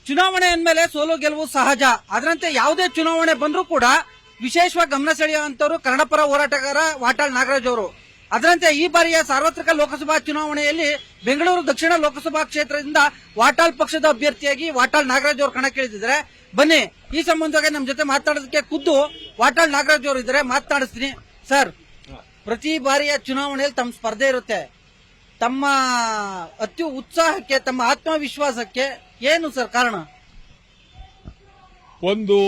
ಚುನಾವಣೆ ಅಂದಮೇಲೆ ಸೋಲು ಗೆಲುವು ಸಹಜ. ಅದರಂತೆ ಯಾವುದೇ ಚುನಾವಣೆ ಬಂದರೂ ಕೂಡ ವಿಶೇಷವಾಗಿ ಗಮನ ಸೆಳೆಯುವಂತವರು ಕನ್ನಡ ಪರ ಹೋರಾಟಗಾರ ವಾಟಾಳ್ ನಾಗರಾಜ್ ಅವರು. ಅದರಂತೆ ಈ ಬಾರಿಯ ಸಾರ್ವತ್ರಿಕ ಲೋಕಸಭಾ ಚುನಾವಣೆಯಲ್ಲಿ ಬೆಂಗಳೂರು ದಕ್ಷಿಣ ಲೋಕಸಭಾ ಕ್ಷೇತ್ರದಿಂದ ವಾಟಾಳ್ ಪಕ್ಷದ ಅಭ್ಯರ್ಥಿಯಾಗಿ ವಾಟಾಳ್ ನಾಗರಾಜ್ ಅವರು ಕಣಕ್ಕಿಳಿದಿದ್ದಾರೆ. ಬನ್ನಿ, ಈ ಸಂಬಂಧವಾಗಿ ನಮ್ಮ ಜೊತೆ ಮಾತಾಡೋದಕ್ಕೆ ಖುದ್ದು ವಾಟಾಳ್ ನಾಗರಾಜ್ ಅವರು ಇದ್ದಾರೆ, ಮಾತನಾಡಿಸ್ತೀನಿ. ಸರ್, ಪ್ರತಿ ಬಾರಿಯ ಚುನಾವಣೆಯಲ್ಲಿ ತಮ್ಮ ಸ್ಪರ್ಧೆ ಇರುತ್ತೆ. ತಮ್ಮ ಅತಿ ಉತ್ಸಾಹಕ್ಕೆ, ತಮ್ಮ ಆತ್ಮವಿಶ್ವಾಸಕ್ಕೆ ಏನು ಸರ್ ಕಾರಣ? ಒಂದು,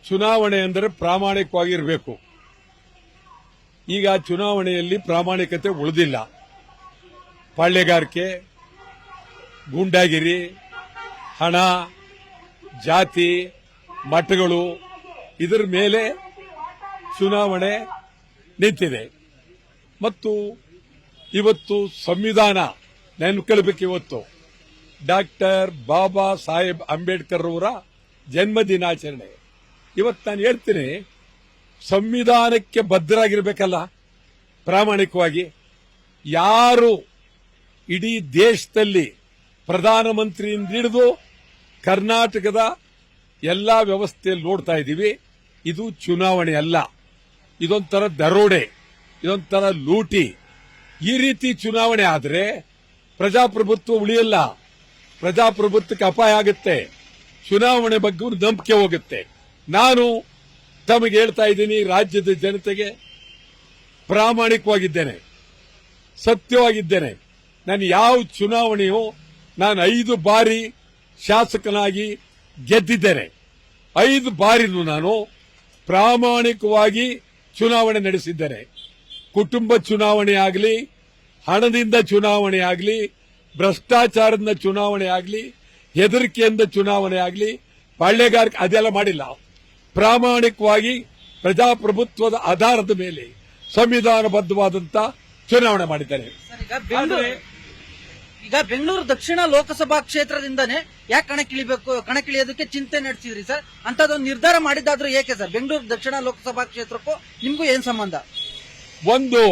ಚುನಾವಣೆ ಅಂದರೆ ಪ್ರಾಮಾಣಿಕವಾಗಿರಬೇಕು. ಈಗ ಚುನಾವಣೆಯಲ್ಲಿ ಪ್ರಾಮಾಣಿಕತೆ ಉಳಿದಿಲ್ಲ. ಪಾಳ್ಯಗಾರಿಕೆ, ಗೂಂಡಾಗಿರಿ, ಹಣ, ಜಾತಿ, ಮಠಗಳು, ಇದರ ಮೇಲೆ ಚುನಾವಣೆ ನಿಂತಿದೆ. ಮತ್ತು ಇವತ್ತು ಸಂವಿಧಾನ ನೆನಪಿಕೊಳ್ಳಬೇಕು. ಇವತ್ತು ಡಾಕ್ಟರ್ ಬಾಬಾ ಸಾಹೇಬ್ ಅಂಬೇಡ್ಕರ್ ಅವರ ಜನ್ಮ ದಿನಾಚರಣೆ. ಇವತ್ತು ನಾನು ಹೇಳ್ತೀನಿ, ಸಂವಿಧಾನಕ್ಕೆ ಬದ್ಧರಾಗಿರ್ಬೇಕಲ್ಲ ಪ್ರಾಮಾಣಿಕವಾಗಿ. ಯಾರು ಇಡೀ ದೇಶದಲ್ಲಿ ಪ್ರಧಾನಮಂತ್ರಿಯಿಂದ ಹಿಡಿದು ಕರ್ನಾಟಕದ ಎಲ್ಲಾ ವ್ಯವಸ್ಥೆಯಲ್ಲಿ ನೋಡ್ತಾ ಇದ್ದೀವಿ. ಇದು ಚುನಾವಣೆ ಅಲ್ಲ, ಇದೊಂಥರ ದರೋಡೆ, ಇದೊಂಥರ ಲೂಟಿ. ಈ ರೀತಿ ಚುನಾವಣೆ ಆದರೆ ಪ್ರಜಾಪ್ರಭುತ್ವ ಉಳಿಯಲ್ಲ, ಪ್ರಜಾಪ್ರಭುತ್ವಕ್ಕೆ ಅಪಾಯ ಆಗುತ್ತೆ, ಚುನಾವಣೆ ಬಗ್ಗೆ ನಂಬಿಕೆ ಹೋಗುತ್ತೆ. ನಾನು ತಮಗೆ ಹೇಳ್ತಾ ಇದ್ದೀನಿ, ರಾಜ್ಯದ ಜನತೆಗೆ ಪ್ರಾಮಾಣಿಕವಾಗಿದ್ದೇನೆ, ಸತ್ಯವಾಗಿದ್ದೇನೆ. ನಾನು ಯಾವ ಚುನಾವಣೆಯೂ ನಾನು 5 ಬಾರಿ ಶಾಸಕನಾಗಿ ಗೆದ್ದಿದ್ದೇನೆ. 5 ಬಾರಿನೂ ನಾನು ಪ್ರಾಮಾಣಿಕವಾಗಿ ಚುನಾವಣೆ ನಡೆಸಿದ್ದೇನೆ. ಕುಟುಂಬ ಚುನಾವಣೆ ಆಗಲಿ, ಹಣದಿಂದ ಚುನಾವಣೆ ಆಗಲಿ, ಭ್ರಷ್ಟಾಚಾರದಿಂದ ಚುನಾವಣೆ ಆಗಲಿ, ಹೆದರಿಕೆಯಿಂದ ಚುನಾವಣೆ ಆಗಲಿ, ಪಾಳ್ಯಗಾರಿಕೆ ಅದೆಲ್ಲ ಮಾಡಿಲ್ಲ. ಪ್ರಾಮಾಣಿಕವಾಗಿ ಪ್ರಜಾಪ್ರಭುತ್ವದ ಆಧಾರದ ಮೇಲೆ ಸಂವಿಧಾನಬದ್ಧವಾದಂತ ಚುನಾವಣೆ ಮಾಡಿದ್ದಾರೆ. ಈಗ ಬೆಂಗಳೂರು ದಕ್ಷಿಣ ಲೋಕಸಭಾ ಕ್ಷೇತ್ರದಿಂದನೇ ಯಾಕೆ ಕಣಕ್ಕಿಳಿಯೋದಕ್ಕೆ ಚಿಂತೆ ನಡೆಸಿದ್ರಿ ಸರ್? ಅಂತದೊಂದು ನಿರ್ಧಾರ ಮಾಡಿದ್ದಾದ್ರೂ ಏಕೆ ಸರ್? ಬೆಂಗಳೂರು ದಕ್ಷಿಣ ಲೋಕಸಭಾ ಕ್ಷೇತ್ರಕ್ಕೂ ನಿಮಗೂ ಏನ್ ಸಂಬಂಧ? ಒಂದು,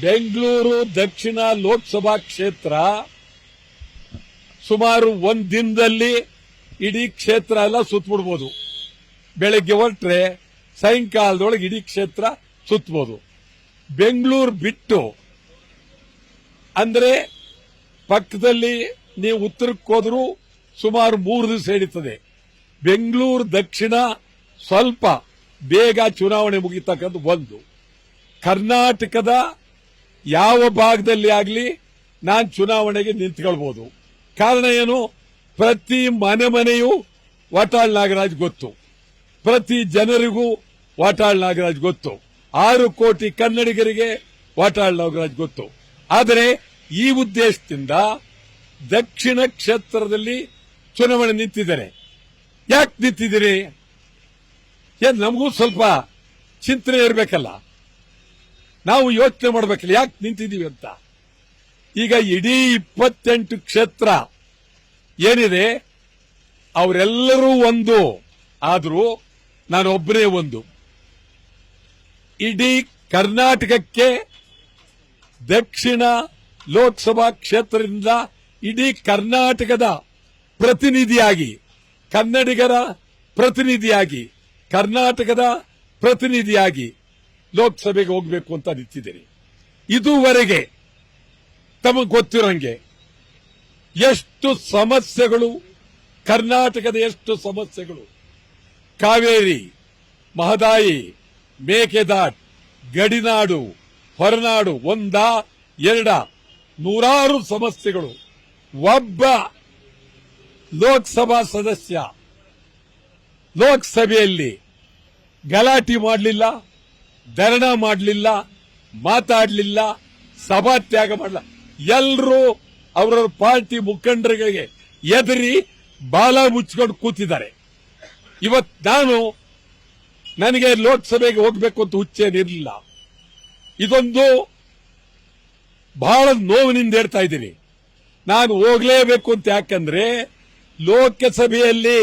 ಬೆಂಗಳೂರು ದಕ್ಷಿಣ ಲೋಕಸಭಾ ಕ್ಷೇತ್ರ ಸುಮಾರು 1 ದಿನದಲ್ಲಿ ಇಡೀ ಕ್ಷೇತ್ರ ಎಲ್ಲ ಸುತ್ತಬಿಡ್ಬೋದು. ಬೆಳಗ್ಗೆ ಹೊರಟ್ರೆ ಸಾಯಂಕಾಲದೊಳಗೆ ಇಡೀ ಕ್ಷೇತ್ರ ಸುತ್ತಬಹುದು. ಬೆಂಗಳೂರು ಬಿಟ್ಟು ಅಂದ್ರೆ ಪಕ್ಕದಲ್ಲಿ ನೀವು ಉತ್ತರಕ್ಕೆ ಹೋದ್ರೂ ಸುಮಾರು 3 ದಿವಸ ಹಿಡಿತದೆ. ಬೆಂಗಳೂರು ದಕ್ಷಿಣ ಸ್ವಲ್ಪ ಬೇಗ ಚುನಾವಣೆ ಮುಗಿತಕ್ಕಂಥ ಒಂದು. ಕರ್ನಾಟಕದ ಯಾವ ಭಾಗದಲ್ಲಿ ಆಗಲಿ ನಾನು ಚುನಾವಣೆಗೆ ನಿಂತ್ಕೊಳ್ಬಹುದು. ಕಾರಣ ಏನು? ಪ್ರತಿ ಮನೆಯೂ ವಾಟಾಳ್ ನಾಗರಾಜ್ ಗೊತ್ತು, ಪ್ರತಿ ಜನರಿಗೂ ವಾಟಾಳ್ ನಾಗರಾಜ್ ಗೊತ್ತು, 6 ಕೋಟಿ ಕನ್ನಡಿಗರಿಗೆ ವಾಟಾಳ್ ನಾಗರಾಜ್ ಗೊತ್ತು. ಆದರೆ ಈ ಉದ್ದೇಶದಿಂದ ದಕ್ಷಿಣ ಕ್ಷೇತ್ರದಲ್ಲಿ ಚುನಾವಣೆ ನಿಂತಿದ್ದಾರೆ. ಯಾಕೆ ನಿಂತಿದ್ದೀರಿ? ನಮಗೂ ಸ್ವಲ್ಪ ಚಿಂತನೆ ಇರಬೇಕಲ್ಲ, ನಾವು ಯೋಚನೆ ಮಾಡಬೇಕಲ್ಲ ಯಾಕೆ ನಿಂತಿದ್ದೀವಿ ಅಂತ. ಈಗ ಇಡೀ 28 ಕ್ಷೇತ್ರ ಏನಿದೆ ಅವರೆಲ್ಲರೂ ಒಂದು, ಆದರೂ ನಾನೊಬ್ಬನೇ ಒಂದು. ಇಡೀ ಕರ್ನಾಟಕಕ್ಕೆ ದಕ್ಷಿಣ ಲೋಕಸಭಾ ಕ್ಷೇತ್ರದಿಂದ ಇಡೀ ಕರ್ನಾಟಕದ ಪ್ರತಿನಿಧಿಯಾಗಿ, ಕನ್ನಡಿಗರ ಪ್ರತಿನಿಧಿಯಾಗಿ, ಕರ್ನಾಟಕದ ಪ್ರತಿನಿಧಿಯಾಗಿ ಲೋಕಸಭೆಗೆ ಹೋಗಬೇಕು ಅಂತ ನಿಂತಿದ್ದೀರಿ. ಇದುವರೆಗೆ ತಮಗೆ ಗೊತ್ತಿರೋಂಗೆ ಎಷ್ಟು ಸಮಸ್ಯೆಗಳು, ಕರ್ನಾಟಕದ ಎಷ್ಟು ಸಮಸ್ಯೆಗಳು, ಕಾವೇರಿ, ಮಹದಾಯಿ, ಮೇಕೆದಾಟು, ಗಡಿನಾಡು, ಹೊರನಾಡು, 1, 2 ನೂರಾರು ಸಮಸ್ಯೆಗಳು. ಒಬ್ಬ ಲೋಕಸಭಾ ಸದಸ್ಯ ಲೋಕಸಭೆಯಲ್ಲಿ ಗಲಾಟೆ ಮಾಡಲಿಲ್ಲ, ಧರಣ ಮಾಡಲಿಲ್ಲ, ಮಾತಾಡಲಿಲ್ಲ, ಸಭಾತ್ಯಾಗ ಮಾಡಲಿಲ್ಲ. ಎಲ್ಲರೂ ಅವರ ಪಾರ್ಟಿ ಮುಖಂಡರಿಗೆ ಎದುರಿ ಬಾಲ ಮುಚ್ಚಿಕೊಂಡು ಕೂತಿದ್ದಾರೆ. ಇವತ್ತು ನನಗೆ ಲೋಕಸಭೆಗೆ ಹೋಗಬೇಕು ಅಂತ ಹುಚ್ಚೇನಿರಲಿಲ್ಲ. ಇದೊಂದು ಬಹಳ ನೋವಿನಿಂದ ಹೇಳ್ತಾ ಇದ್ದೀನಿ. ನಾನು ಹೋಗಲೇಬೇಕು ಅಂತ. ಯಾಕಂದ್ರೆ ಲೋಕಸಭೆಯಲ್ಲಿ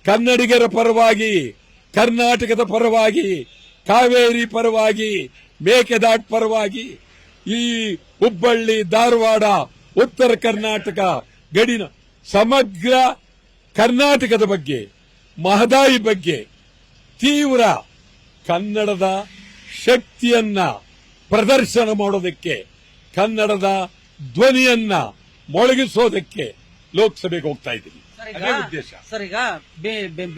ಕನ್ನಡಿಗರ ಪರವಾಗಿ, ಕರ್ನಾಟಕದ ಪರವಾಗಿ, ಕಾವೇರಿ ಪರವಾಗಿ, ಮೇಕೆದಾಟು ಪರವಾಗಿ, ಈ ಹುಬ್ಬಳ್ಳಿ, ಧಾರವಾಡ, ಉತ್ತರ ಕರ್ನಾಟಕ, ಗಡಿನ ಸಮಗ್ರ ಕರ್ನಾಟಕದ ಬಗ್ಗೆ, ಮಹದಾಯಿ ಬಗ್ಗೆ ತೀವ್ರ ಕನ್ನಡದ ಶಕ್ತಿಯನ್ನ ಪ್ರದರ್ಶನ ಮಾಡೋದಕ್ಕೆ, ಕನ್ನಡದ ಧ್ವನಿಯನ್ನ ಮೊಳಗಿಸೋದಕ್ಕೆ ಲೋಕಸಭೆಗೆ ಹೋಗ್ತಾ ಇದ್ದೀವಿ. ಅದೇ ಉದ್ದೇಶ. ಸರ್, ಈಗ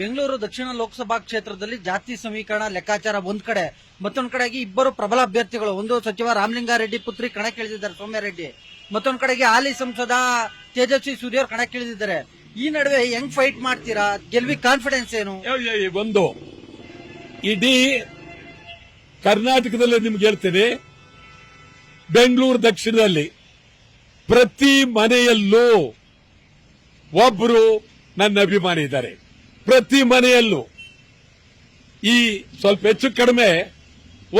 ಬೆಂಗಳೂರು ದಕ್ಷಿಣ ಲೋಕಸಭಾ ಕ್ಷೇತ್ರದಲ್ಲಿ ಜಾತಿ ಸಮೀಕರಣ ಲೆಕ್ಕಾಚಾರ ಒಂದ್ ಕಡೆ, ಮತ್ತೊಂದ್ ಕಡೆಗೆ ಇಬ್ಬರು ಪ್ರಬಲ ಅಭ್ಯರ್ಥಿಗಳು, ಒಂದು ಸಚಿವ ರಾಮಲಿಂಗಾರೆಡ್ಡಿ ಪುತ್ರಿ ಕಣಕ್ಕಿಳಿದಿದ್ದಾರೆ ಸೌಮ್ಯಾರೆಡ್ಡಿ, ಮತ್ತೊಂದ್ ಕಡೆಗೆ ಹಾಲಿ ಸಂಸದ ತೇಜಸ್ವಿ ಸೂರ್ಯ ಅವರು ಕಣಕ್ಕಿಳಿದಿದ್ದಾರೆ. ಈ ನಡುವೆ ಹೆಂಗ್ ಫೈಟ್ ಮಾಡ್ತೀರಾ? ಗೆಲ್ವಿ ಕಾನ್ಫಿಡೆನ್ಸ್ ಏನು? ಒಂದು ಇಡೀ ಕರ್ನಾಟಕದಲ್ಲಿ ನಿಮ್ಗೆ ಹೇಳ್ತೇನೆ, ಬೆಂಗಳೂರು ದಕ್ಷಿಣದಲ್ಲಿ ಪ್ರತಿ ಮನೆಯಲ್ಲೂ ಒಬ್ರು ನನ್ನ ಅಭಿಮಾನಿ ಇದ್ದಾರೆ. ಪ್ರತಿ ಮನೆಯಲ್ಲೂ ಈ ಸ್ವಲ್ಪ ಹೆಚ್ಚು ಕಡಿಮೆ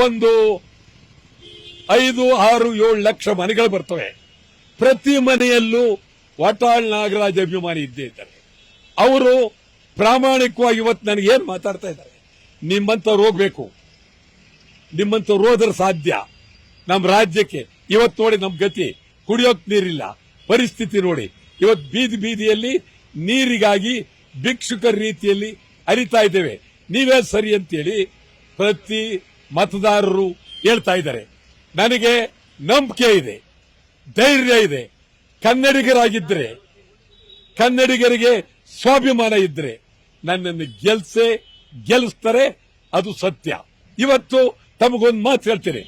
ಒಂದು 5, 6, 7 ಲಕ್ಷ ಮನೆಗಳು ಬರ್ತವೆ. ಪ್ರತಿ ಮನೆಯಲ್ಲೂ ವಾಟಾಳ್ ನಾಗರಾಜ್ ಅಭಿಮಾನಿ ಇದ್ದೇ ಇದ್ದಾರೆ. ಅವರು ಪ್ರಾಮಾಣಿಕವಾಗಿ ಇವತ್ತು ನನಗೆ ಏನ್ ಮಾತಾಡ್ತಾ ಇದ್ದಾರೆ, ನಿಮ್ಮಂತವ್ರು ಹೋಗ್ಬೇಕು, ನಿಮ್ಮಂತವ್ರು ಹೋದ್ರೆ ಸಾಧ್ಯ. ನಮ್ಮ ರಾಜ್ಯಕ್ಕೆ ಇವತ್ತು ನೋಡಿ ನಮ್ ಗತಿ, ಕುಡಿಯೋಕ್ ನೀರಿಲ್ಲ, ಪರಿಸ್ಥಿತಿ ನೋಡಿ. ಇವತ್ತು ಬೀದಿ ಬೀದಿಯಲ್ಲಿ ನೀರಿಗಾಗಿ ಭಿಕ್ಷುಕರ ರೀತಿಯಲ್ಲಿ ಅರಿತಾ ಇದ್ದೇವೆ. ನೀವೇ ಸರಿ ಅಂತೇಳಿ ಪ್ರತಿ ಮತದಾರರು ಹೇಳ್ತಾ ಇದ್ದಾರೆ. ನನಗೆ ನಂಬಿಕೆ ಇದೆ, ಧೈರ್ಯ ಇದೆ. ಕನ್ನಡಿಗರಾಗಿದ್ದರೆ, ಕನ್ನಡಿಗರಿಗೆ ಸ್ವಾಭಿಮಾನ ಇದ್ರೆ ನನ್ನನ್ನು ಗೆಲ್ಲಿಸ್ತಾರೆ, ಅದು ಸತ್ಯ. ಇವತ್ತು ತಮಗೊಂದು ಮಾತು ಹೇಳ್ತೀನಿ,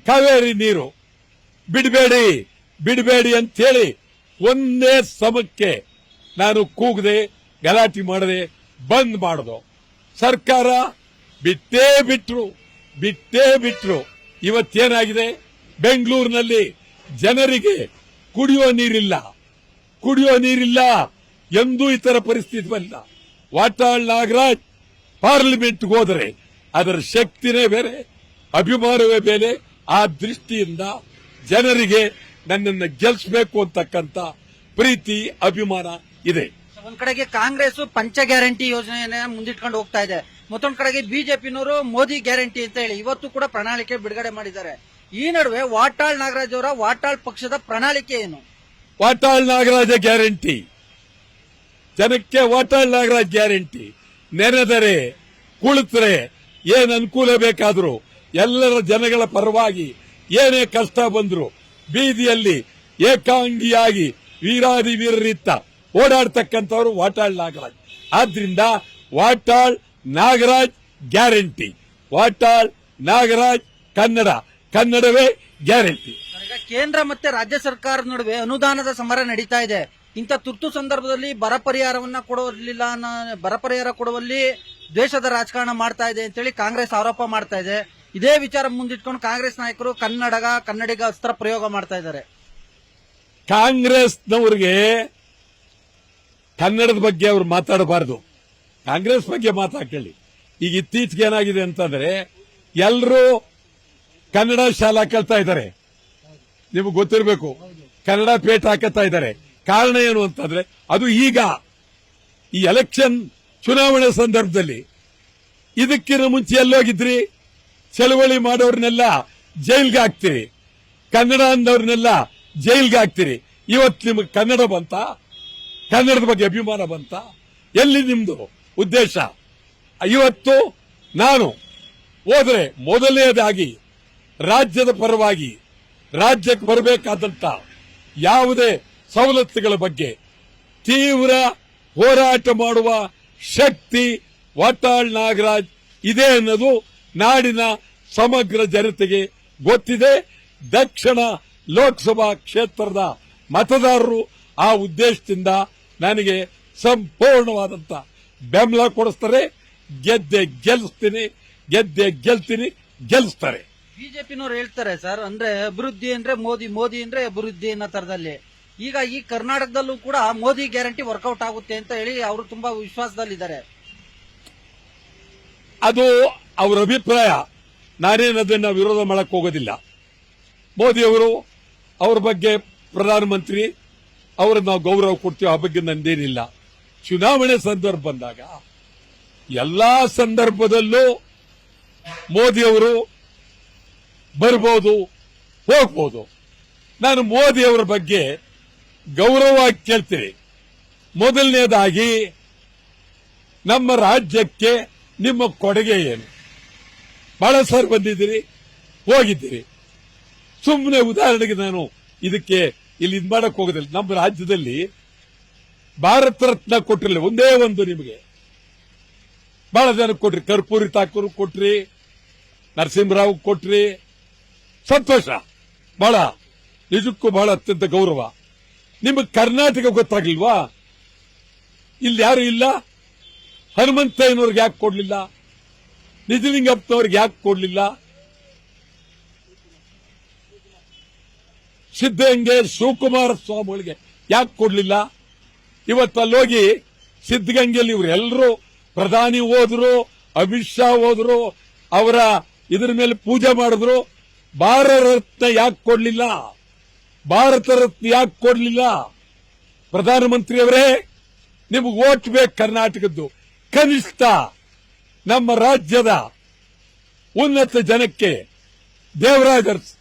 ಕಾವೇರಿ ನೀರು ಬಿಡಬೇಡಿ ಅಂತೇಳಿ ಒಂದೇ ಸಮಕ್ಕೆ ನಾನು ಕೂಗದೆ, ಗಲಾಟೆ ಮಾಡದೆ ಬಂದ್ ಮಾಡೋದು. ಸರ್ಕಾರ ಬಿಟ್ಟೇ ಬಿಟ್ರು. ಇವತ್ತೇನಾಗಿದೆ, ಬೆಂಗಳೂರಿನಲ್ಲಿ ಜನರಿಗೆ ಕುಡಿಯೋ ನೀರಿಲ್ಲ. ಎಂದೂ ಈ ತರ ಪರಿಸ್ಥಿತಿ ಬಂದಿಲ್ಲ. ವಾಟಾಳ್ ನಾಗರಾಜ್ ಪಾರ್ಲಿಮೆಂಟ್ಗೆ ಹೋದರೆ ಅದರ ಶಕ್ತಿನೇ ಬೇರೆ, ಅಭಿಮಾನವೇ ಬೇರೆ. ಆ ದೃಷ್ಟಿಯಿಂದ ಜನರಿಗೆ ನನ್ನನ್ನು ಗೆಲ್ಲಿಸಬೇಕು ಅಂತಕ್ಕಂಥ ಪ್ರೀತಿ, ಅಭಿಮಾನ ಇದೆ. ಒಂದ್ ಕಡೆಗೆ ಕಾಂಗ್ರೆಸ್ ಪಂಚ ಗ್ಯಾರಂಟಿ ಯೋಜನೆಯನ್ನ ಮುಂದಿಟ್ಕೊಂಡು ಹೋಗ್ತಾ ಇದೆ, ಮತ್ತೊಂದ್ ಕಡೆಗೆ ಬಿಜೆಪಿನವರು ಮೋದಿ ಗ್ಯಾರಂಟಿ ಅಂತ ಹೇಳಿ ಇವತ್ತು ಕೂಡ ಪ್ರಣಾಳಿಕೆ ಬಿಡುಗಡೆ ಮಾಡಿದ್ದಾರೆ. ಈ ನಡುವೆ ವಾಟಾಳ್ ನಾಗರಾಜ್ ಅವರ ವಾಟಾಳ್ ಪಕ್ಷದ ಪ್ರಣಾಳಿಕೆ ಏನು? ವಾಟಾಳ್ ನಾಗರಾಜ ಗ್ಯಾರಂಟಿ, ಜನಕ್ಕೆ ವಾಟಾಳ್ ನಾಗರಾಜ್ ಗ್ಯಾರಂಟಿ. ನೆನೆದರೆ ಕುಳಿತರೆ ಏನ್ ಅನುಕೂಲ ಬೇಕಾದ್ರು, ಎಲ್ಲರ ಜನಗಳ ಪರವಾಗಿ ಏನೇ ಕಷ್ಟ ಬಂದ್ರು ಬೀದಿಯಲ್ಲಿ ಏಕಾಂಗಿಯಾಗಿ ವೀರಾದಿ ವೀರರಿತ್ತ ಓಡಾಡ್ತಕ್ಕಂಥವ್ರು ವಾಟಾಳ್ ನಾಗರಾಜ್. ಆದ್ರಿಂದ ವಾಟಾಳ್ ನಾಗರಾಜ್ ಗ್ಯಾರಂಟಿ, ವಾಟಾಳ್ ನಾಗರಾಜ್ ಕನ್ನಡವೇ ಗ್ಯಾರಂಟಿ. ಈಗ ಕೇಂದ್ರ ಮತ್ತೆ ರಾಜ್ಯ ಸರ್ಕಾರದ ನಡುವೆ ಅನುದಾನದ ಸಮರ ನಡೀತಾ ಇದೆ. ಇಂಥ ತುರ್ತು ಸಂದರ್ಭದಲ್ಲಿ ಬರ ಪರಿಹಾರ ಕೊಡುವಲ್ಲಿ ದ್ವೇಷದ ರಾಜಕಾರಣ ಮಾಡ್ತಾ ಇದೆ ಅಂತೇಳಿ ಕಾಂಗ್ರೆಸ್ ಆರೋಪ ಮಾಡ್ತಾ ಇದೆ. ಇದೇ ವಿಚಾರ ಮುಂದಿಟ್ಕೊಂಡು ಕಾಂಗ್ರೆಸ್ ನಾಯಕರು ಕನ್ನಡಿಗ ಅಸ್ತ್ರ ಪ್ರಯೋಗ ಮಾಡ್ತಾ ಇದ್ದಾರೆ. ಕಾಂಗ್ರೆಸ್ನವ್ರಿಗೆ ಕನ್ನಡದ ಬಗ್ಗೆ ಅವರು ಮಾತಾಡಬಾರದು, ಕಾಂಗ್ರೆಸ್ ಬಗ್ಗೆ ಮಾತಾಡ್ಕೊಳ್ಳಿ. ಈಗ ಇತ್ತೀಚೆಗೆ ಏನಾಗಿದೆ ಅಂತಂದ್ರೆ, ಎಲ್ಲರೂ ಕನ್ನಡ ಶಾಲಾ ಕಲ್ತಾ ಇದ್ದಾರೆ, ನಿಮಗೆ ಗೊತ್ತಿರಬೇಕು. ಕನ್ನಡ ಪೇಟ ಹಾಕತ್ತಾ ಇದ್ದಾರೆ. ಕಾರಣ ಏನು ಅಂತಂದ್ರೆ, ಅದು ಈಗ ಈ ಎಲೆಕ್ಷನ್ ಚುನಾವಣೆ ಸಂದರ್ಭದಲ್ಲಿ. ಇದಕ್ಕಿಂತ ಮುಂಚೆ ಎಲ್ಲೋಗಿದ್ರಿ? ಚಳವಳಿ ಮಾಡೋರ್ನೆಲ್ಲ ಜೈಲ್ಗೆ ಹಾಕ್ತೀರಿ, ಕನ್ನಡ ಅಂದವ್ರನ್ನೆಲ್ಲ ಜೈಲ್ಗೆ ಹಾಕ್ತೀರಿ. ಇವತ್ತು ನಿಮಗೆ ಕನ್ನಡ ಬಂತ? ಕನ್ನಡದ ಬಗ್ಗೆ ಅಭಿಮಾನ ಬಂತ? ಎಲ್ಲಿ ನಿಮ್ದು ಉದ್ದೇಶ? ಇವತ್ತು ನಾನು ಹೋದ್ರೆ ಮೊದಲನೇದಾಗಿ ರಾಜ್ಯದ ಪರವಾಗಿ ರಾಜ್ಯಕ್ಕೆ ಬರಬೇಕಾದಂತ ಯಾವುದೇ ಸವಲತ್ತುಗಳ ಬಗ್ಗೆ ತೀವ್ರ ಹೋರಾಟ ಮಾಡುವ ಶಕ್ತಿ ವಾಟಾಳ್ ನಾಗರಾಜ್ ಇದೆ ಅನ್ನೋದು ನಾಡಿನ ಸಮಗ್ರ ಜನತೆಗೆ ಗೊತ್ತಿದೆ. ದಕ್ಷಿಣ ಲೋಕಸಭಾ ಕ್ಷೇತ್ರದ ಮತದಾರರು ಆ ಉದ್ದೇಶದಿಂದ ನನಗೆ ಸಂಪೂರ್ಣವಾದಂತ ಬೆಂಬಲ ಕೊಡಿಸ್ತಾರೆ. ಗೆಲ್ತೀನಿ, ಗೆಲ್ಲಿಸ್ತಾರೆ. ಬಿಜೆಪಿನವರು ಹೇಳ್ತಾರೆ ಸರ್, ಅಂದ್ರೆ ಅಭಿವೃದ್ಧಿ ಅಂದ್ರೆ ಮೋದಿ ಅಂದ್ರೆ ಅಭಿವೃದ್ಧಿ ಅನ್ನೋ ತರದಲ್ಲಿ. ಈಗ ಈ ಕರ್ನಾಟಕದಲ್ಲೂ ಕೂಡ ಮೋದಿ ಗ್ಯಾರಂಟಿ ವರ್ಕೌಟ್ ಆಗುತ್ತೆ ಅಂತ ಹೇಳಿ ಅವರು ತುಂಬಾ ವಿಶ್ವಾಸದಲ್ಲಿದ್ದಾರೆ. ಅದು ಅವರ ಅಭಿಪ್ರಾಯ. ನಾನೇನು ಅದನ್ನ ವಿರೋಧ ಮಾಡಕ್ ಹೋಗೋದಿಲ್ಲ. ಮೋದಿ ಅವರು, ಅವ್ರ ಬಗ್ಗೆ ಪ್ರಧಾನಮಂತ್ರಿ, ಅವ್ರನ್ನ ನಾವು ಗೌರವ ಕೊಡ್ತೀವಿ, ಆ ಬಗ್ಗೆ ನಂದೇನಿಲ್ಲ. ಚುನಾವಣೆ ಸಂದರ್ಭ ಬಂದಾಗ ಎಲ್ಲಾ ಸಂದರ್ಭದಲ್ಲೂ ಮೋದಿ ಅವರು ಬರ್ಬೋದು, ಹೋಗ್ಬೋದು. ನಾನು ಮೋದಿ ಅವರ ಬಗ್ಗೆ ಗೌರವವಾಗಿ ಕೇಳ್ತೀನಿ. ಮೊದಲನೇದಾಗಿ ನಮ್ಮ ರಾಜ್ಯಕ್ಕೆ ನಿಮ್ಮ ಕೊಡುಗೆ ಏನು? ಬಹಳ ಸಾರಿ ಬಂದಿದ್ದೀರಿ, ಹೋಗಿದ್ದೀರಿ. ಸುಮ್ಮನೆ ಉದಾಹರಣೆಗೆ ನಾನು ಇದಕ್ಕೆ ಇಲ್ಲಿ ಇದು ಮಾಡಕ್ ಹೋಗೋದಿಲ್ಲ. ನಮ್ಮ ರಾಜ್ಯದಲ್ಲಿ ಭಾರತ ರತ್ನ ಕೊಟ್ಟಿರಲಿಲ್ಲ, ಒಂದೇ ಒಂದು ನಿಮಗೆ. ಬಹಳ ಜನ ಕೊಟ್ರಿ, ಕರ್ಪೂರಿ ಠಾಕೂರ್ ಕೊಟ್ರಿ, ನರಸಿಂಹರಾವ್ ಕೊಟ್ರಿ. ಸಂತೋಷ, ಬಹಳ ನಿಜಕ್ಕೂ ಬಹಳ ಅತ್ಯಂತ ಗೌರವ. ನಿಮಗೆ ಕರ್ನಾಟಕ ಗೊತ್ತಾಗಿಲ್ವಾ? ಇಲ್ಲಿ ಯಾರು ಇಲ್ಲ? ಹನುಮಂತಯ್ಯನವ್ರಿಗೆ ಯಾಕೆ ಕೊಡ್ಲಿಲ್ಲ? ನಿಜಲಿಂಗಪ್ಪನವ್ರಿಗೆ ಯಾಕೆ ಕೊಡ್ಲಿಲ್ಲ? ಸಿದ್ದಗಂಗೆ ಶಿವಕುಮಾರ ಸ್ವಾಮಿಗಳಿಗೆ ಯಾಕೆ ಕೊಡ್ಲಿಲ್ಲ? ಇವತ್ತು ಅಲ್ಲೋಗಿ ಸಿದ್ದಗಂಗೆಯಲ್ಲಿ ಇವರೆಲ್ಲರೂ ಪ್ರಧಾನಿ ಹೋದ್ರು, ಅಮಿತ್ ಶಾ ಹೋದ್ರು, ಅವರ ಇದರ ಮೇಲೆ ಪೂಜೆ ಮಾಡಿದ್ರು. ಭಾರತ ರತ್ನ ಯಾಕೆ ಕೊಡ್ಲಿಲ್ಲ? ಭಾರತ ರತ್ನ ಯಾಕೆ ಕೊಡ್ಲಿಲ್ಲ? ಪ್ರಧಾನಮಂತ್ರಿಯವರೇ, ನಿಮಗೆ ಓಟ್ ಬೇಕು ಕರ್ನಾಟಕದ್ದು. ಕನಿಷ್ಠ ನಮ್ಮ ರಾಜ್ಯದ ಉನ್ನತ ಜನಕ್ಕೆ ದೇವರಾಜರ್ಸ್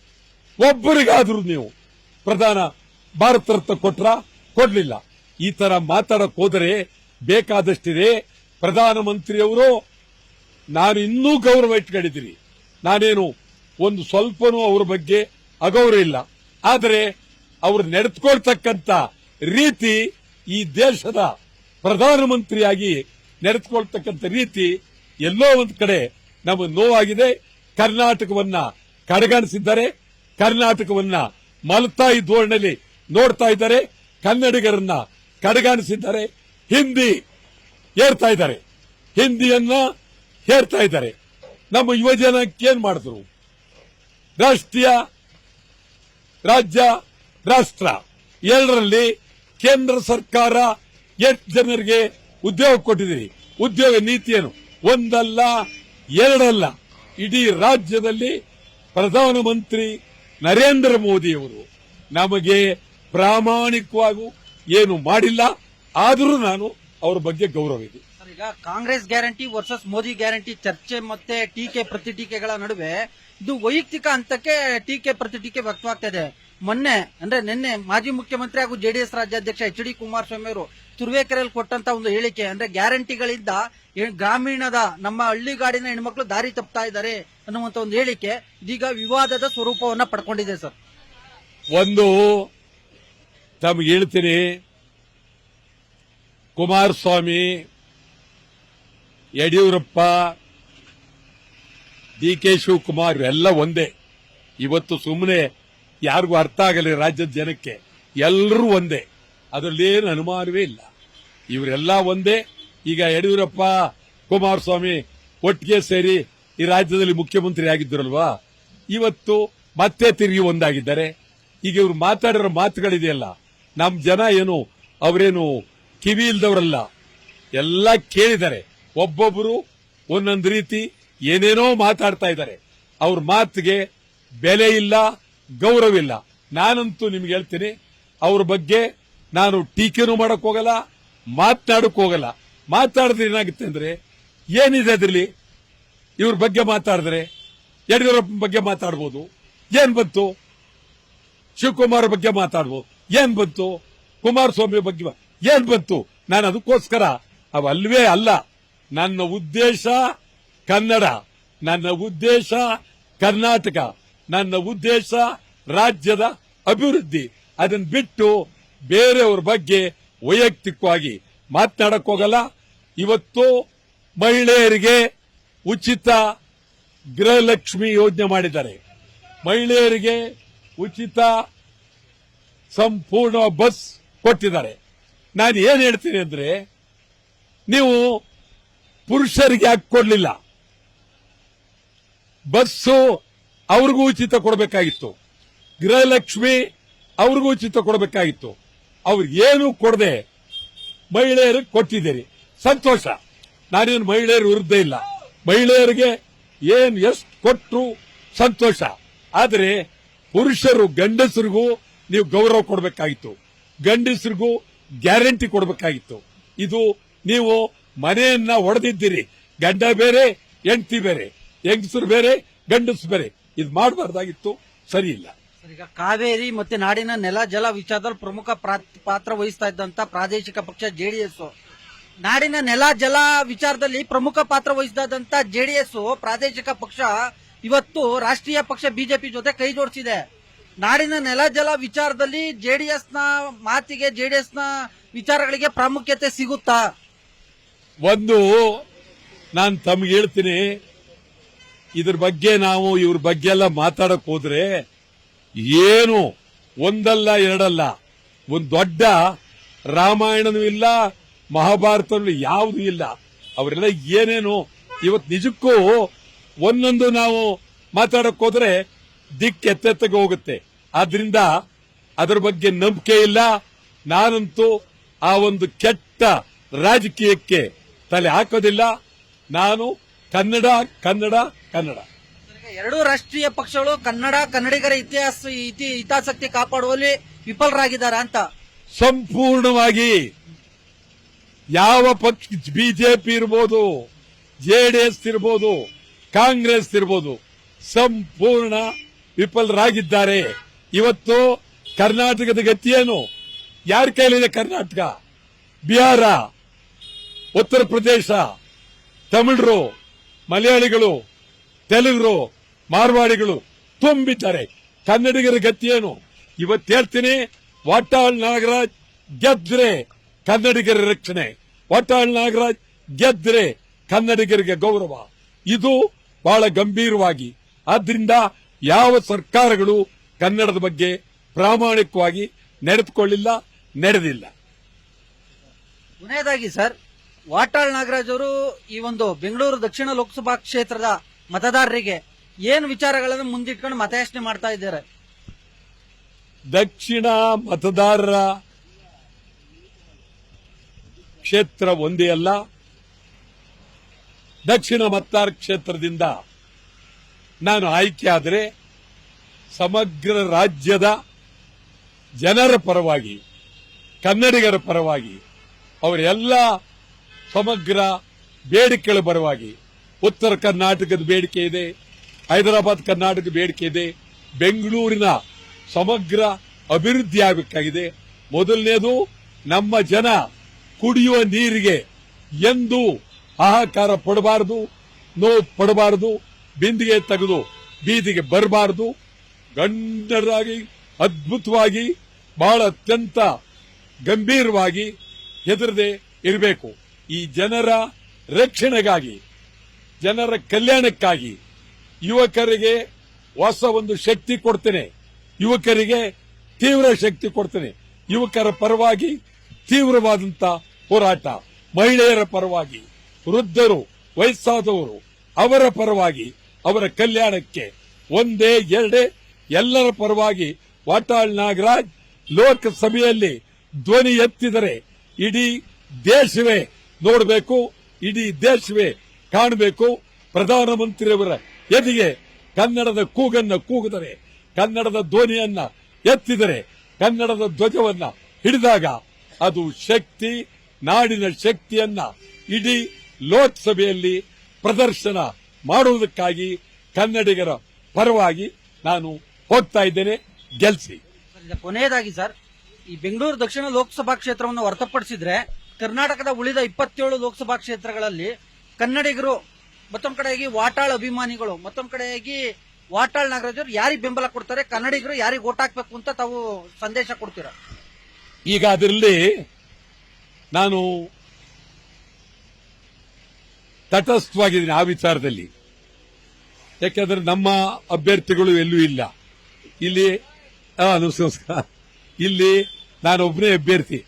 ಒಬ್ಬರಿಗಾದ್ರೂ ನೀವು ಪ್ರಧಾನ ಭಾರತ ರತ್ನ ಕೊಡ್ಲಿಲ್ಲ. ಈ ತರ ಮಾತಾಡಕ್ ಹೋದರೆ ಬೇಕಾದಷ್ಟಿದೆ. ಪ್ರಧಾನಮಂತ್ರಿಯವರು ನಾನು ಇನ್ನೂ ಗೌರವ ಇಟ್ಕೊಂಡಿದ್ದೀನಿ. ನಾನೇನು ಒಂದು ಸ್ವಲ್ಪನೂ ಅವರ ಬಗ್ಗೆ ಅಗೌರವ ಇಲ್ಲ. ಆದರೆ ಅವರು ನಡೆದುಕೊಳ್ತಕ್ಕಂಥ ರೀತಿ, ಈ ದೇಶದ ಪ್ರಧಾನಮಂತ್ರಿಯಾಗಿ ನಡೆದುಕೊಳ್ತಕ್ಕಂಥ ರೀತಿ ಎಲ್ಲೋ ಒಂದು ಕಡೆ ನಮಗೆ ನೋವಾಗಿದೆ. ಕರ್ನಾಟಕವನ್ನ ಕಡೆಗಣಿಸಿದ್ದಾರೆ. ಕರ್ನಾಟಕವನ್ನ ಮಲತಾಯಿ ಧೋರಣೆಯಲ್ಲಿ ನೋಡ್ತಾ ಇದ್ದಾರೆ. ಕನ್ನಡಿಗರನ್ನ ಕಡೆಗಣಿಸಿದ್ದಾರೆ. ಹಿಂದಿ ಹೇರ್ತಾ ಇದ್ದಾರೆ, ಹಿಂದಿಯನ್ನ ಹೇರ್ತಾ ಇದ್ದಾರೆ. ನಮ್ಮ ಯುವಜನಕ್ಕೆ ಏನ್ ಮಾಡಿದ್ರು? ರಾಷ್ಟ್ರೀಯ, ರಾಜ್ಯ, ರಾಷ್ಟ್ರ ಎರಡರಲ್ಲಿ ಕೇಂದ್ರ ಸರ್ಕಾರ ಎಷ್ಟು ಜನರಿಗೆ ಉದ್ಯೋಗ ಕೊಟ್ಟಿದ್ದೀರಿ? ಉದ್ಯೋಗ ನೀತಿ ಏನು? ಒಂದಲ್ಲ, ಎರಡಲ್ಲ, ಇಡೀ ರಾಜ್ಯದಲ್ಲಿ ಪ್ರಧಾನಮಂತ್ರಿ ನರೇಂದ್ರ ಮೋದಿಯವರು ನಮಗೆ ಪ್ರಾಮಾಣಿಕವಾಗೂ ಏನು ಮಾಡಿಲ್ಲ. ಆದರೂ ನಾನು ಅವರ ಬಗ್ಗೆ ಗೌರವ ಇದೆ. ಈಗ Congress guarantee versus Modi guarantee ಚರ್ಚೆ ಮತ್ತೆ ಟೀಕೆ ಪ್ರತಿಟೀಕೆಗಳ ನಡುವೆ ಇದು ವೈಯಕ್ತಿಕ ಹಂತಕ್ಕೆ ಟೀಕೆ ಪ್ರತಿಟೀಕೆ ವ್ಯಕ್ತವಾಗ್ತಾ ಇದೆ. ಮೊನ್ನೆ ಅಂದ್ರೆ ನಿನ್ನೆ ಮಾಜಿ ಮುಖ್ಯಮಂತ್ರಿ ಹಾಗೂ ಜೆಡಿಎಸ್ ರಾಜ್ಯಾಧ್ಯಕ್ಷ ಎಚ್.ಡಿ. ಕುಮಾರಸ್ವಾಮಿ ಅವರು ತುರುವೇಕೆರೆಯಲ್ಲಿ ಕೊಟ್ಟಂತ ಒಂದು ಹೇಳಿಕೆ, ಅಂದ್ರೆ ಗ್ಯಾರಂಟಿಗಳಿಂದ ಗ್ರಾಮೀಣದ ನಮ್ಮ ಹಳ್ಳಿಗಾಡಿನ ಹೆಣ್ಮಕ್ಳು ದಾರಿ ತಪ್ತಾ ಇದ್ದಾರೆ ಅನ್ನುವಂತ ಒಂದು ಹೇಳಿಕೆ ಇದೀಗ ವಿವಾದದ ಸ್ವರೂಪವನ್ನ ಪಡ್ಕೊಂಡಿದೆ ಸರ್. ಒಂದು ತಮಗೆ ಹೇಳ್ತೀನಿ, ಕುಮಾರಸ್ವಾಮಿ, ಯಡಿಯೂರಪ್ಪ, ಡಿ.ಕೆ. ಶಿವಕುಮಾರ್ ಎಲ್ಲ ಒಂದೇ. ಇವತ್ತು ಸುಮ್ಮನೆ ಯಾರಿಗೂ ಅರ್ಥ ಆಗಲ್ಲ ರಾಜ್ಯದ ಜನಕ್ಕೆ. ಎಲ್ಲರೂ ಒಂದೇ, ಅದರಲ್ಲೇನು ಅನುಮಾನವೇ ಇಲ್ಲ. ಇವರೆಲ್ಲ ಒಂದೇ. ಈಗ ಯಡಿಯೂರಪ್ಪ, ಕುಮಾರಸ್ವಾಮಿ ಒಟ್ಟಿಗೆ ಸೇರಿ ಈ ರಾಜ್ಯದಲ್ಲಿ ಮುಖ್ಯಮಂತ್ರಿ ಆಗಿದ್ದರಲ್ವಾ, ಇವತ್ತು ಮತ್ತೆ ತಿರುಗಿ ಒಂದಾಗಿದ್ದಾರೆ. ಈಗ ಇವರು ಮಾತಾಡಿರೋ ಮಾತುಗಳಿದೆಯಲ್ಲ, ನಮ್ಮ ಜನ ಏನು ಅವರೇನು ಕಿವಿ ಇಲ್ದವರಲ್ಲ, ಎಲ್ಲ ಕೇಳಿದ್ದಾರೆ. ಒಬ್ಬೊಬ್ಬರು ಒಂದೊಂದು ರೀತಿ ಏನೇನೋ ಮಾತಾಡ್ತಾ ಇದ್ದಾರೆ. ಅವ್ರ ಮಾತಿಗೆ ಬೆಲೆ ಇಲ್ಲ, ಗೌರವ ಇಲ್ಲ. ನಾನಂತೂ ನಿಮ್ಗೆ ಹೇಳ್ತೀನಿ, ಅವ್ರ ಬಗ್ಗೆ ನಾನು ಟೀಕೆನೂ ಮಾಡಕ್ ಹೋಗಲ್ಲ, ಮಾತನಾಡಕ್ ಹೋಗಲ್ಲ. ಮಾತಾಡಿದ್ರೆ ಏನಾಗುತ್ತೆ ಅಂದ್ರೆ, ಏನಿದೆ ಅದ್ರಲ್ಲಿ? ಇವ್ರ ಬಗ್ಗೆ ಮಾತಾಡಿದ್ರೆ ಯಡಿಯೂರಪ್ಪ ಬಗ್ಗೆ ಮಾತಾಡ್ಬೋದು, ಏನ್ ಬಂತು? ಶಿವಕುಮಾರ್ ಬಗ್ಗೆ ಮಾತಾಡ್ಬೋದು, ಏನ್ ಬಂತು? ಕುಮಾರಸ್ವಾಮಿ ಬಗ್ಗೆ ಏನ್ ಬಂತು? ನಾನು ಅದಕ್ಕೋಸ್ಕರ ಅವಲ್ವೇ ಅಲ್ಲ. ನನ್ನ ಉದ್ದೇಶ ಕನ್ನಡ, ನನ್ನ ಉದ್ದೇಶ ಕರ್ನಾಟಕ, ನನ್ನ ಉದ್ದೇಶ ರಾಜ್ಯದ ಅಭಿವೃದ್ಧಿ. ಅದನ್ನ ಬಿಟ್ಟು ಬೇರೆಯವ್ರ ಬಗ್ಗೆ ವೈಯಕ್ತಿಕವಾಗಿ ಮಾತನಾಡಕ್ ಹೋಗಲ್ಲ. ಇವತ್ತು ಮಹಿಳೆಯರಿಗೆ ಉಚಿತ ಗೃಹಲಕ್ಷ್ಮಿ ಯೋಜನೆ ಮಾಡಿದ್ದಾರೆ. ಮಹಿಳೆಯರಿಗೆ ಉಚಿತ ಸಂಪೂರ್ಣ ಬಸ್ ಕೊಟ್ಟಿದ್ದಾರೆ. ನಾನು ಏನ್ ಹೇಳ್ತೀನಿ ಅಂದ್ರೆ, ನೀವು ಪುರುಷರಿಗೆ ಯಾಕೆ ಕೊಡ್ಲಿಲ್ಲ? ಬಸ್ಸು ಅವ್ರಿಗೂ ಉಚಿತ ಕೊಡಬೇಕಾಗಿತ್ತು, ಗೃಹಲಕ್ಷ್ಮಿ ಅವ್ರಿಗೂ ಉಚಿತ ಕೊಡಬೇಕಾಗಿತ್ತು. ಅವ್ರಿಗೇನು ಕೊಡದೆ ಮಹಿಳೆಯರಿಗೆ ಕೊಟ್ಟಿದ್ದೀರಿ, ಸಂತೋಷ. ನಾನೇನು ಮಹಿಳೆಯರ ವಿರುದ್ಧ ಇಲ್ಲ. ಮಹಿಳೆಯರಿಗೆ ಏನ್ ಎಷ್ಟು ಕೊಟ್ಟರು ಸಂತೋಷ. ಆದರೆ ಪುರುಷರು, ಗಂಡಸರಿಗೂ ನೀವು ಗೌರವ ಕೊಡಬೇಕಾಗಿತ್ತು, ಗಂಡಸರಿಗೂ ಗ್ಯಾರಂಟಿ ಕೊಡಬೇಕಾಗಿತ್ತು. ಇದು ನೀವು ಮನೆಯನ್ನ ಒಡೆದಿದ್ದೀರಿ. ಗಂಡ ಬೇರೆ, ಹೆಂಡತಿ ಬೇರೆ, ಹೆಂಗಸರು ಬೇರೆ, ಗಂಡಸರು ಬೇರೆ. ಇದು ಮಾಡಬಾರ್ದಾಗಿತ್ತು, ಸರಿ ಇಲ್ಲ. ಈಗ ಕಾವೇರಿ ಮತ್ತೆ ನಾಡಿನ ನೆಲ ಜಲ ವಿಚಾರದಲ್ಲಿ ಪ್ರಮುಖ ಪಾತ್ರ ವಹಿಸ್ತಾ ಇದ್ದಂತ ಪ್ರಾದೇಶಿಕ ಪಕ್ಷ ಜೆಡಿಎಸ್, ನಾಡಿನ ನೆಲ ಜಲ ವಿಚಾರದಲ್ಲಿ ಪ್ರಮುಖ ಪಾತ್ರ ವಹಿಸಿದಂತ ಜೆಡಿಎಸ್ ಪ್ರಾದೇಶಿಕ ಪಕ್ಷ ಇವತ್ತು ರಾಷ್ಟ್ರೀಯ ಪಕ್ಷ ಬಿಜೆಪಿ ಜೊತೆ ಕೈ ಜೋಡಿಸಿದೆ. ನಾಡಿನ ನೆಲ ಜಲ ವಿಚಾರದಲ್ಲಿ ಜೆಡಿಎಸ್ ನ ಮಾತಿಗೆ, ಜೆಡಿಎಸ್ ನ ವಿಚಾರಗಳಿಗೆ ಪ್ರಾಮುಖ್ಯತೆ ಸಿಗುತ್ತಾ? ಒಂದು ನಾನು ತಮ್ಗೆ ಹೇಳ್ತೀನಿ, ಇದ್ರ ಬಗ್ಗೆ ನಾವು ಇವ್ರ ಬಗ್ಗೆ ಎಲ್ಲ ಮಾತಾಡಕ್ ಹೋದ್ರೆ ಏನು ಒಂದಲ್ಲ ಎರಡಲ್ಲ, ಒಂದು ದೊಡ್ಡ ರಾಮಾಯಣನೂ ಇಲ್ಲ, ಮಹಾಭಾರತನೂ ಯಾವುದೂ ಇಲ್ಲ. ಅವರೆಲ್ಲ ಏನೇನು ಇವತ್ತು ನಿಜಕ್ಕೂ ಒಂದೊಂದು ನಾವು ಮಾತಾಡಕ್ ಹೋದ್ರೆ ದಿಕ್ಕೆತ್ತೆತ್ತಗೆ ಹೋಗುತ್ತೆ. ಆದ್ರಿಂದ ಅದರ ಬಗ್ಗೆ ನಂಬಿಕೆ ಇಲ್ಲ. ನಾನಂತೂ ಆ ಒಂದು ಕೆಟ್ಟ ರಾಜಕೀಯಕ್ಕೆ ತಲೆ ಹಾಕೋದಿಲ್ಲ. ನಾನು ಕನ್ನಡ ಕನ್ನಡ ಕನ್ನಡ. ಎರಡೂ ರಾಷ್ಟ್ರೀಯ ಪಕ್ಷಗಳು ಕನ್ನಡಿಗರ ಹಿತಾಸಕ್ತಿ ಕಾಪಾಡುವಲ್ಲಿ ವಿಫಲರಾಗಿದ್ದಾರೆ ಅಂತ. ಸಂಪೂರ್ಣವಾಗಿ ಯಾವ ಪಕ್ಷ, ಬಿಜೆಪಿ ಇರ್ಬೋದು, ಜೆಡಿಎಸ್ ಇರ್ಬೋದು, ಕಾಂಗ್ರೆಸ್ ಇರ್ಬೋದು, ಸಂಪೂರ್ಣ ವಿಫಲರಾಗಿದ್ದಾರೆ. ಇವತ್ತು ಕರ್ನಾಟಕದ ಗತಿಯೇನು? ಯಾರ ಕೈಲಿದೆ ಕರ್ನಾಟಕ? ಬಿಹಾರ, ಉತ್ತರ ಪ್ರದೇಶ, ತಮಿಳರು, ಮಲಯಾಳಿಗಳು, ತೆಲುಗರು, ಮಾರ್ವಾಡಿಗಳು ತುಂಬಿದ್ದಾರೆ. ಕನ್ನಡಿಗರ ಗತಿಯೇನು? ಇವತ್ತು ಹೇಳ್ತೀನಿ, ವಾಟಾಳ್ ನಾಗರಾಜ್ ಗೆದ್ರೆ ಕನ್ನಡಿಗರ ರಕ್ಷಣೆ, ವಾಟಾಳ್ ನಾಗರಾಜ್ ಗೆದ್ರೆ ಕನ್ನಡಿಗರಿಗೆ ಗೌರವ. ಇದು ಬಹಳ ಗಂಭೀರವಾಗಿ, ಆದ್ರಿಂದ ಯಾವ ಸರ್ಕಾರಗಳು ಕನ್ನಡದ ಬಗ್ಗೆ ಪ್ರಾಮಾಣಿಕವಾಗಿ ನಡೆದುಕೊಳ್ಳಿಲ್ಲ, ನಡೆದಿಲ್ಲ. ಕೊನೆಯದಾಗಿ ಸರ್, ವಾಟಾಳ್ ನಾಗರಾಜ್ ಅವರು ಈ ಒಂದು ಬೆಂಗಳೂರು ದಕ್ಷಿಣ ಲೋಕಸಭಾ ಕ್ಷೇತ್ರದ ಮತದಾರರಿಗೆ ಏನು ವಿಚಾರಗಳನ್ನು ಮುಂದಿಟ್ಕೊಂಡು ಮತಯಾಚನೆ ಮಾಡ್ತಾ ಇದ್ದಾರೆ? ದಕ್ಷಿಣ ಮತದಾರರ ಕ್ಷೇತ್ರ ಒಂದೇ ಅಲ್ಲ, ದಕ್ಷಿಣ ಮತದಾರ ಕ್ಷೇತ್ರದಿಂದ ನಾನು ಆಯ್ಕೆ ಆದರೆ ಸಮಗ್ರ ರಾಜ್ಯದ ಜನರ ಪರವಾಗಿ, ಕನ್ನಡಿಗರ ಪರವಾಗಿ, ಅವರೆಲ್ಲ ಸಮಗ್ರ ಬೇಡಿಕೆಗಳ ಪರವಾಗಿ, ಉತ್ತರ ಕರ್ನಾಟಕದ ಬೇಡಿಕೆ ಇದೆ, ಹೈದರಾಬಾದ್ ಕರ್ನಾಟಕ ಬೇಡಿಕೆ ಇದೆ, ಬೆಂಗಳೂರಿನ ಸಮಗ್ರ ಅಭಿವೃದ್ಧಿ ಆಗಬೇಕಾಗಿದೆ. ಮೊದಲನೇದು, ನಮ್ಮ ಜನ ಕುಡಿಯುವ ನೀರಿಗೆ ಎಂದು ಹಾಹಾಕಾರ ಪಡಬಾರದು, ನೋವು ಪಡಬಾರದು, ಬಿಂದಿಗೆ ತೆಗೆದು ಬೀದಿಗೆ ಬರಬಾರದು. ಗಂಡರಾಗಿ ಅದ್ಭುತವಾಗಿ, ಬಹಳ ಅತ್ಯಂತ ಗಂಭೀರವಾಗಿ ಹೆದರದೆ ಇರಬೇಕು. ಈ ಜನರ ರಕ್ಷಣೆಗಾಗಿ, ಜನರ ಕಲ್ಯಾಣಕ್ಕಾಗಿ ಯುವಕರಿಗೆ ಹೊಸ ಒಂದು ಶಕ್ತಿ ಕೊಡ್ತೇನೆ, ಯುವಕರಿಗೆ ತೀವ್ರ ಶಕ್ತಿ ಕೊಡ್ತೇನೆ. ಯುವಕರ ಪರವಾಗಿ ತೀವ್ರವಾದಂತ ಹೋರಾಟ, ಮಹಿಳೆಯರ ಪರವಾಗಿ, ವೃದ್ಧರು, ವಯಸ್ಸಾದವರು, ಅವರ ಪರವಾಗಿ, ಅವರ ಕಲ್ಯಾಣಕ್ಕೆ ಒಂದೇ ಎರಡೇ ಎಲ್ಲರ ಪರವಾಗಿ ವಾಟಾಳ್ ನಾಗರಾಜ್ ಲೋಕಸಭೆಯಲ್ಲಿ ಧ್ವನಿ ಎತ್ತಿದರೆ ಇಡೀ ದೇಶವೇ ನೋಡಬೇಕು, ಇಡೀ ದೇಶವೇ ಕಾಣಬೇಕು. ಪ್ರಧಾನಮಂತ್ರಿಯವರ ಎದೆಗೆ ಕನ್ನಡದ ಕೂಗನ್ನ ಕೂಗಿದರೆ, ಕನ್ನಡದ ಧ್ವನಿಯನ್ನ ಎತ್ತಿದರೆ, ಕನ್ನಡದ ಧ್ವಜವನ್ನ ಹಿಡಿದಾಗ ಅದು ಶಕ್ತಿ, ನಾಡಿನ ಶಕ್ತಿಯನ್ನ ಇಡೀ ಲೋಕಸಭೆಯಲ್ಲಿ ಪ್ರದರ್ಶನ ಮಾಡುವುದಕ್ಕಾಗಿ ಕನ್ನಡಿಗರ ಪರವಾಗಿ ನಾನು ಹೋಗ್ತಾ ಇದ್ದೇನೆ. ಗೆಲ್ಸಿ. ಕೊನೆಯದಾಗಿ ಸರ್, ಈ ಬೆಂಗಳೂರು ದಕ್ಷಿಣ ಲೋಕಸಭಾ ಕ್ಷೇತ್ರವನ್ನು ಹೊರತುಪಡಿಸಿದ್ರೆ ಕರ್ನಾಟಕದ ಉಳಿದ 27 ಲೋಕಸಭಾ ಕ್ಷೇತ್ರಗಳಲ್ಲಿ ಕನ್ನಡಿಗರು, ಮತ್ತೊಂದು ಕಡೆಯಾಗಿ ವಾಟಾಳ್ ಅಭಿಮಾನಿಗಳು, ಮತ್ತೊಂದು ಕಡೆಯಾಗಿ ವಾಟಾಳ್ ನಾಗರಾಜ್ ಅವರು ಯಾರಿಗೆ ಬೆಂಬಲ ಕೊಡ್ತಾರೆ, ಕನ್ನಡಿಗರು ಯಾರಿಗೆ ಓಟ್ ಹಾಕ್ಬೇಕು ಅಂತ ತಾವು ಸಂದೇಶ ಕೊಡ್ತೀರಾ? ಈಗ ಅದರಲ್ಲಿ ನಾನು ತಟಸ್ಥವಾಗಿದ್ದೀನಿ ಆ ವಿಚಾರದಲ್ಲಿ. ಯಾಕೆಂದ್ರೆ ನಮ್ಮ ಅಭ್ಯರ್ಥಿಗಳು ಎಲ್ಲೂ ಇಲ್ಲ ಇಲ್ಲಿ. ನಮಸ್ಕಾರ. ಇಲ್ಲಿ ನಾನೊಬ್ಬನೇ ಅಭ್ಯರ್ಥಿ.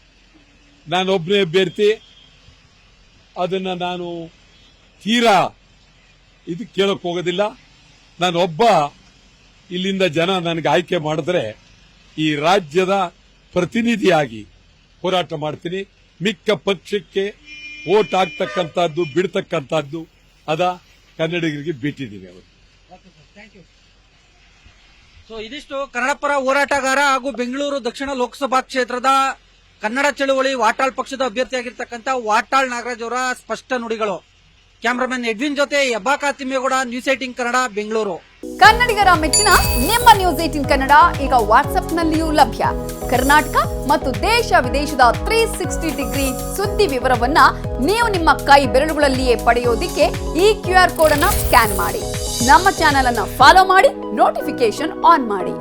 ಅದನ್ನ ನಾನು ತೀರಾ ಇದು ಕೇಳಕ್ ಹೋಗೋದಿಲ್ಲ. ನಾನೊಬ್ಬ ಇಲ್ಲಿಂದ ಜನ ನನಗೆ ಆಯ್ಕೆ ಮಾಡಿದ್ರೆ ಈ ರಾಜ್ಯದ ಪ್ರತಿನಿಧಿಯಾಗಿ ಹೋರಾಟ ಮಾಡ್ತೀನಿ. ಮಿಕ್ಕ ಪಕ್ಷಕ್ಕೆ ವೋಟ್ ಆಗ್ತಕ್ಕಂಥದ್ದು ಬಿಡ್ತಕ್ಕಂಥದ್ದು ಅದ ಕನ್ನಡಿಗರಿಗೆ ಬಿಟ್ಟಿದ್ದೀನಿ. ಅವರು ಸೊ ಇದಿಷ್ಟು ಕನ್ನಡಪರ ಹೋರಾಟಗಾರ ಹಾಗೂ ಬೆಂಗಳೂರು ದಕ್ಷಿಣ ಲೋಕಸಭಾ ಕ್ಷೇತ್ರದ ಕನ್ನಡ ಚಳುವಳಿ ವಾಟಾಳ್ ಪಕ್ಷದ ಅಭ್ಯರ್ಥಿಯಾಗಿರ್ತಕ್ಕಂಥ ವಾಟಾಳ್ ನಾಗರಾಜ್ ಅವರ ಸ್ಪಷ್ಟ ನುಡಿಗಳು. ಕ್ಯಾಮರಾಮನ್ ಎಡ್ವಿನ್ ಜೊತೆ ಯಬ್ಬಾಕ ತಿಮ್ಮೇಗೌಡ, ನ್ಯೂಸ್ 18 ಕನ್ನಡ, ಬೆಂಗಳೂರು. ಕನ್ನಡಿಗರ ಮೆಚ್ಚಿನ ನಿಮ್ಮ ನ್ಯೂಸ್ 18 ಕನ್ನಡ ಈಗ ವಾಟ್ಸ್ಆಪ್ನಲ್ಲಿಯೂ ಲಭ್ಯ. ಕರ್ನಾಟಕ ಮತ್ತು ದೇಶ ವಿದೇಶದ 360 ಡಿಗ್ರಿ ಸುದ್ದಿ ವಿವರವನ್ನ ನೀವು ನಿಮ್ಮ ಕೈ ಬೆರಳುಗಳಲ್ಲಿಯೇ ಪಡೆಯೋದಿಕ್ಕೆ ಈ QR ಕೋಡ್ ಅನ್ನ ಸ್ಕ್ಯಾನ್ ಮಾಡಿ. ನಮ್ಮ ಚಾನೆಲ್ ಅನ್ನ ಫಾಲೋ ಮಾಡಿ, ನೋಟಿಫಿಕೇಶನ್ ಆನ್ ಮಾಡಿ.